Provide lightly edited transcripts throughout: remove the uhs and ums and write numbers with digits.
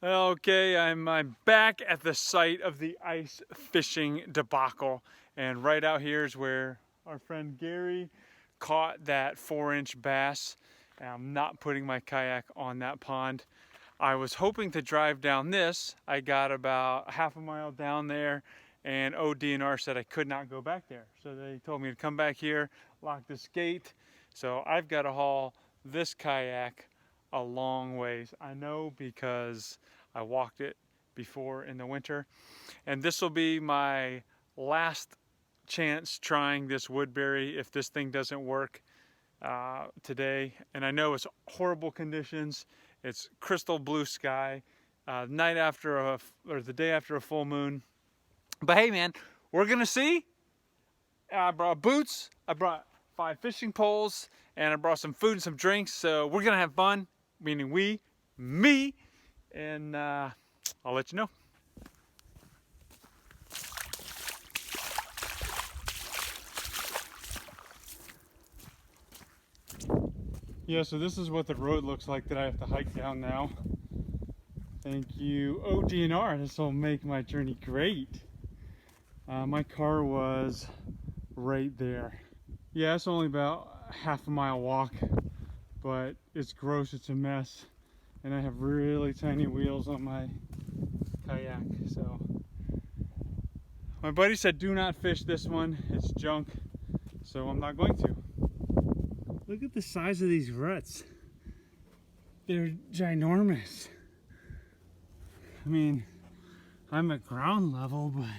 Okay, I'm back at the site of the ice fishing debacle, and right out here is where our friend Gary caught that 4-inch bass. And I'm not putting my kayak on that pond. I was hoping to drive down this. I got about half a mile down there, and ODNR said I could not go back there. So they told me to come back here, lock this gate. So I've got to haul this kayak a long ways. I know because I walked it before in the winter. And this will be my last chance trying this Woodbury if this thing doesn't work today. And I know it's horrible conditions. It's crystal blue sky, night after or the day after a full moon. But hey man, we're gonna see. I brought boots, I brought 5 fishing poles, and I brought some food and some drinks. So we're gonna have fun, meaning me, and I'll let you know. Yeah, so this is what the road looks like that I have to hike down now. Thank you, ODNR. This will make my journey great. My car was right there. Yeah, it's only about half a mile walk, but it's gross, it's a mess. And I have really tiny wheels on my kayak, so. My buddy said do not fish this one, it's junk, so I'm not going to. Look at the size of these ruts. They're ginormous. I mean, I'm at ground level, but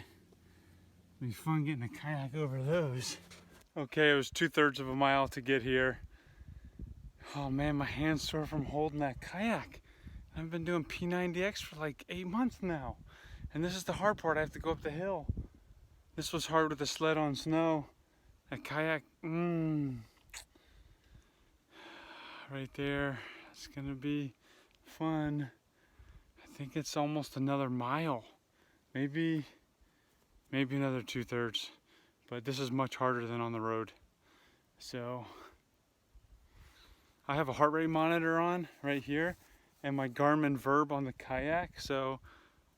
it'd be fun getting a kayak over those. Okay, it was 2/3 of a mile to get here. Oh man, my hand's sore from holding that kayak. I've been doing P90X for like 8 months now. And this is the hard part, I have to go up the hill. This was hard with the sled on snow. That kayak, right there, it's gonna be fun. I think it's almost another mile. Maybe another 2/3. But this is much harder than on the road. So, I have a heart rate monitor on right here and my Garmin Verb on the kayak. So,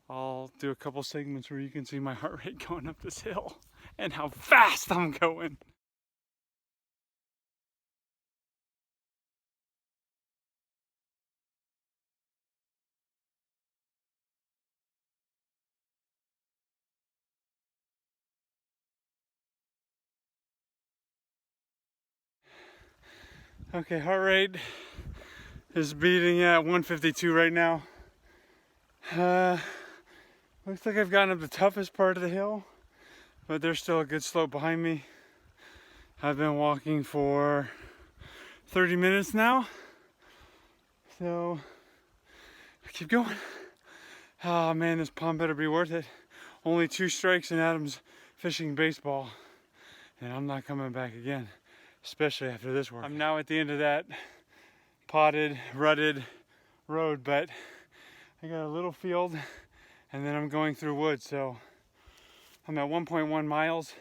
I'll do a couple segments where you can see my heart rate going up this hill and how fast I'm going. Okay, heart rate is beating at 152 right now. Looks like I've gotten up the toughest part of the hill, but there's still a good slope behind me. I've been walking for 30 minutes now, so I keep going. Oh man, this pond better be worth it. Only 2 strikes and Adam's fishing baseball, and I'm not coming back again, especially after this work. I'm now at the end of that potted, rutted road, but I got a little field and then I'm going through woods, so I'm at 1.1 miles.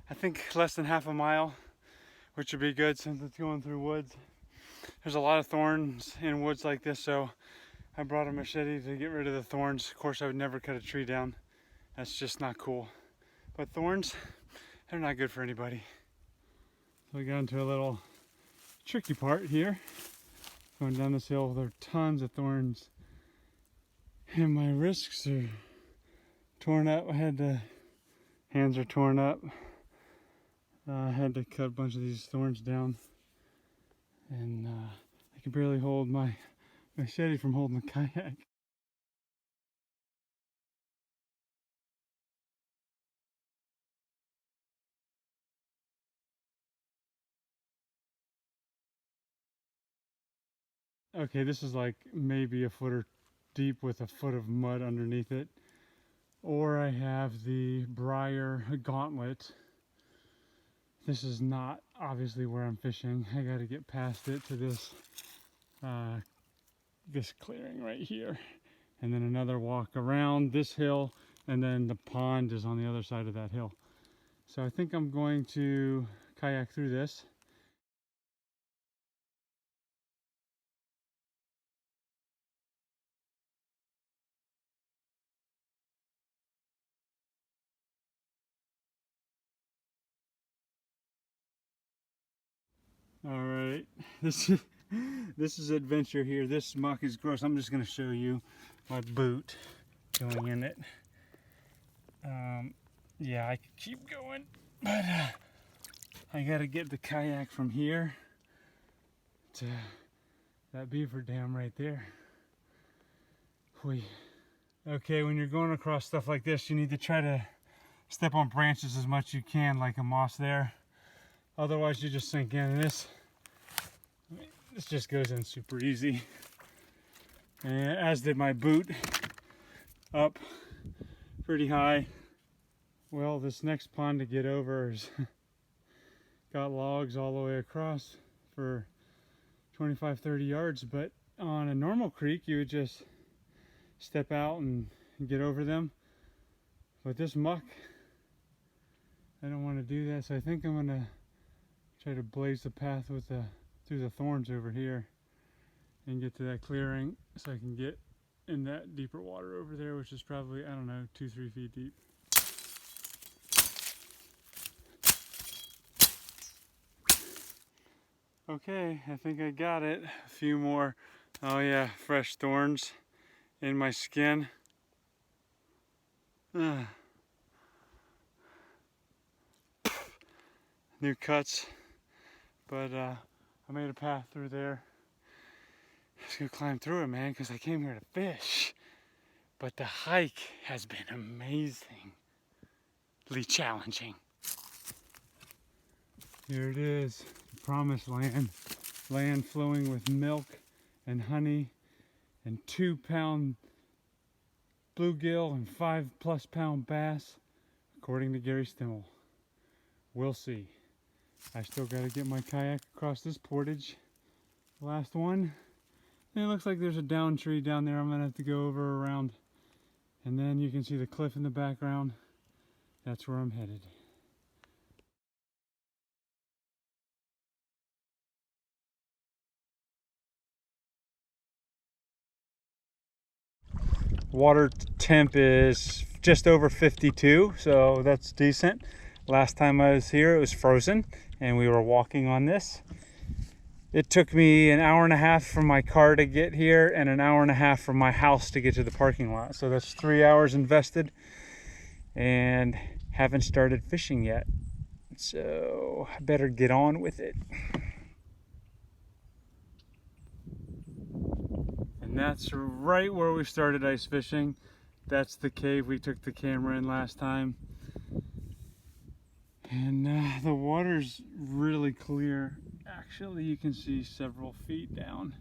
I think less than half a mile, which would be good since it's going through woods. There's a lot of thorns in woods like this, so I brought a machete to get rid of the thorns. Of course, I would never cut a tree down. That's just not cool. But thorns, they're not good for anybody. So we got into a little tricky part here. Going down this hill, there are tons of thorns. And my wrists are torn up. Hands are torn up. I had to cut a bunch of these thorns down. And I can barely hold my machete from holding the kayak. Okay, this is like maybe a foot or deep with a foot of mud underneath it. Or I have the Briar Gauntlet. This is not obviously where I'm fishing. I gotta get past it to this this clearing right here. And then another walk around this hill, and then the pond is on the other side of that hill. So I think I'm going to kayak through this. All right, this is adventure here. This muck is gross. I'm just gonna show you my boot going in it. Yeah, I could keep going, but I gotta get the kayak from here to that beaver dam right there. Okay, when you're going across stuff like this, you need to try to step on branches as much as you can, like a moss there. Otherwise, you just sink in. And this just goes in super easy. And as did my boot, up pretty high. Well, this next pond to get over is got logs all the way across for 25-30 yards, but on a normal creek you would just step out and get over them. But this muck, I don't want to do that, so I think I'm gonna try to blaze the path with through the thorns over here and get to that clearing so I can get in that deeper water over there, which is probably, I don't know, 2-3 feet deep. Okay, I think I got it. A few more, oh yeah, fresh thorns in my skin. New cuts, but I made a path through there. Just gonna climb through it, man, because I came here to fish. But the hike has been amazingly challenging. Here it is, the promised land. Land flowing with milk and honey and 2-pound bluegill and 5+ pound bass, according to Gary Stimmel. We'll see. I still gotta get my kayak across this portage. Last one. And it looks like there's a down tree down there I'm gonna have to go over around. And then you can see the cliff in the background. That's where I'm headed. Water temp is just over 52, so that's decent. Last time I was here, it was frozen, and we were walking on this. It took me an hour and a half from my car to get here and an hour and a half from my house to get to the parking lot. So that's 3 hours invested, and haven't started fishing yet. So I better get on with it. And that's right where we started ice fishing. That's the cave we took the camera in last time. And the water's really clear. Actually, you can see several feet down.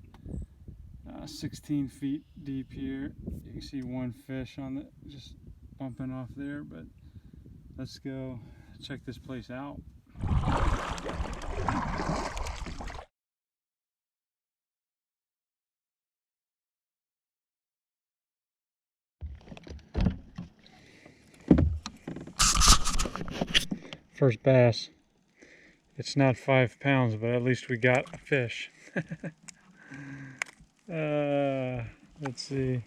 16 feet deep here. You can see one fish on the, just bumping off there, but let's go check this place out. First bass. It's not 5 pounds, but at least we got a fish. Let's see.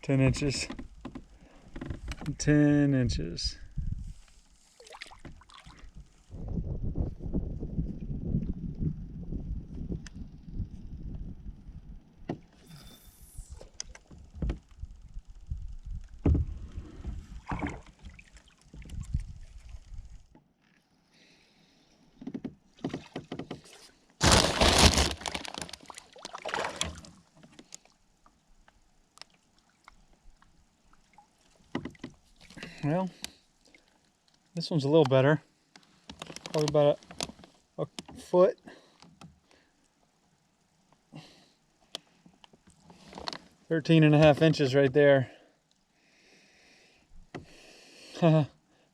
10 inches. 10 inches. Well, this one's a little better. Probably about a foot. "13 and a half inches right there."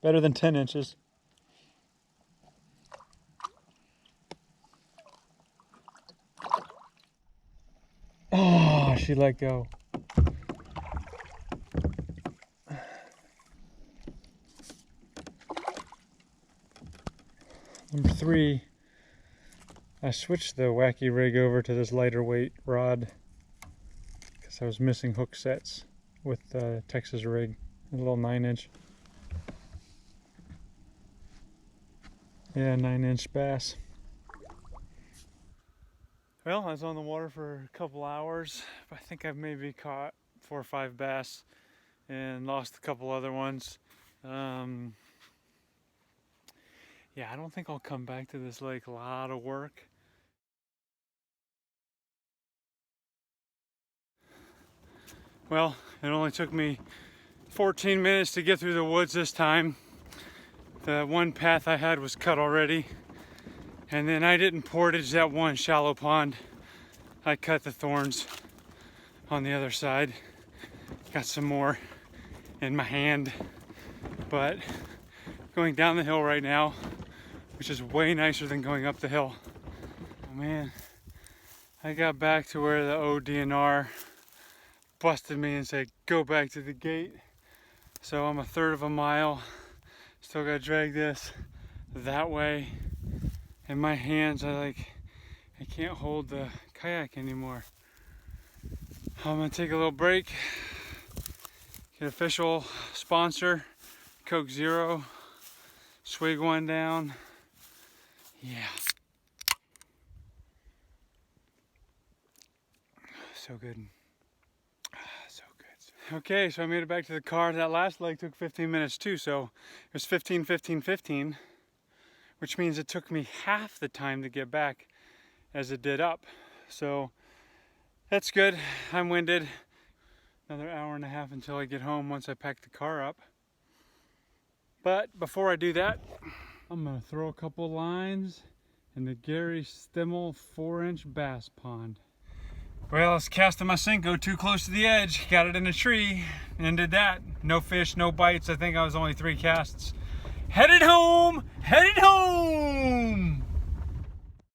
Better than 10 inches. Oh, she let go. Number 3, I switched the wacky rig over to this lighter weight rod because I was missing hook sets with the Texas rig, a little 9-inch. Yeah, 9-inch bass. Well, I was on the water for a couple hours. I think I've maybe caught 4 or 5 bass and lost a couple other ones. Yeah, I don't think I'll come back to this lake. A lot of work. Well, it only took me 14 minutes to get through the woods this time. The one path I had was cut already. And then I didn't portage that one shallow pond. I cut the thorns on the other side. Got some more in my hand. But going down the hill right now, which is way nicer than going up the hill. Oh man, I got back to where the ODNR busted me and said, go back to the gate. So I'm a third of a mile. Still gotta drag this that way. And my hands I can't hold the kayak anymore. I'm gonna take a little break. Get official sponsor, Coke Zero. Swig one down. Yeah. So good. So good. Okay, so I made it back to the car. That last leg took 15 minutes too, so it was 15, 15, 15, which means it took me half the time to get back as it did up. So that's good. I'm winded. Another hour and a half until I get home once I pack the car up. But before I do that, I'm gonna throw a couple lines in the Gary Stimmel 4-inch bass pond. Well, I was casting my Cinco too close to the edge. Got it in a tree and did that. No fish, no bites. I think I was only 3 casts. Headed home.